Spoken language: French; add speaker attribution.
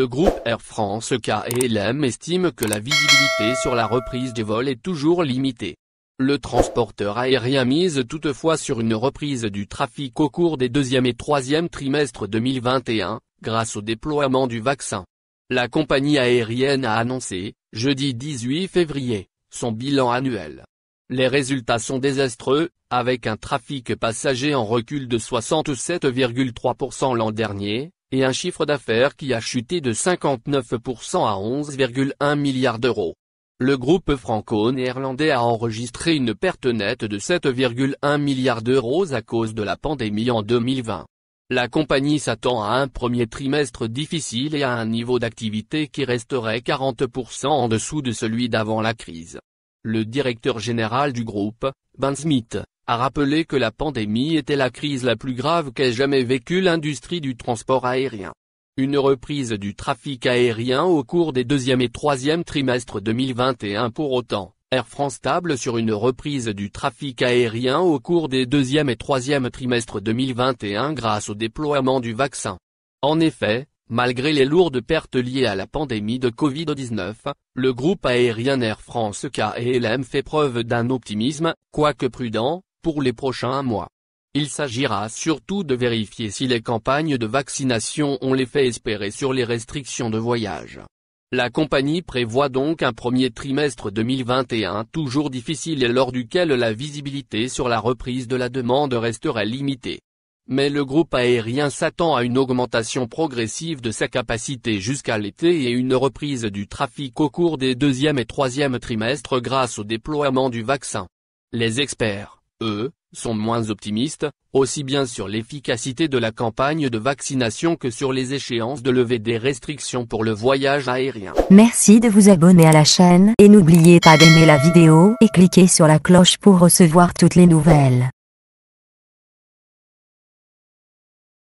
Speaker 1: Le groupe Air France KLM estime que la visibilité sur la reprise des vols est toujours limitée. Le transporteur aérien mise toutefois sur une reprise du trafic au cours des deuxième et troisième trimestres 2021, grâce au déploiement du vaccin. La compagnie aérienne a annoncé, jeudi 18 février, son bilan annuel. Les résultats sont désastreux, avec un trafic passager en recul de 67,3% l'an dernier, et un chiffre d'affaires qui a chuté de 59% à 11,1 milliards d'euros. Le groupe franco-néerlandais a enregistré une perte nette de 7,1 milliards d'euros à cause de la pandémie en 2020. La compagnie s'attend à un premier trimestre difficile et à un niveau d'activité qui resterait 40% en dessous de celui d'avant la crise. Le directeur général du groupe, Ben Smith, a rappelé que la pandémie était la crise la plus grave qu'ait jamais vécue l'industrie du transport aérien. Une reprise du trafic aérien au cours des deuxième et troisième trimestres 2021. Pour autant, Air France table sur une reprise du trafic aérien au cours des deuxième et troisième trimestres 2021 grâce au déploiement du vaccin. En effet, malgré les lourdes pertes liées à la pandémie de Covid-19, le groupe aérien Air France KLM fait preuve d'un optimisme, quoique prudent, pour les prochains mois. Il s'agira surtout de vérifier si les campagnes de vaccination ont l'effet espéré sur les restrictions de voyage. La compagnie prévoit donc un premier trimestre 2021 toujours difficile et lors duquel la visibilité sur la reprise de la demande resterait limitée. Mais le groupe aérien s'attend à une augmentation progressive de sa capacité jusqu'à l'été et une reprise du trafic au cours des deuxième et troisième trimestres grâce au déploiement du vaccin. Les experts, eux, sont moins optimistes, aussi bien sur l'efficacité de la campagne de vaccination que sur les échéances de levée des restrictions pour le voyage aérien.
Speaker 2: Merci de vous abonner à la chaîne et n'oubliez pas d'aimer la vidéo et cliquer sur la cloche pour recevoir toutes les nouvelles.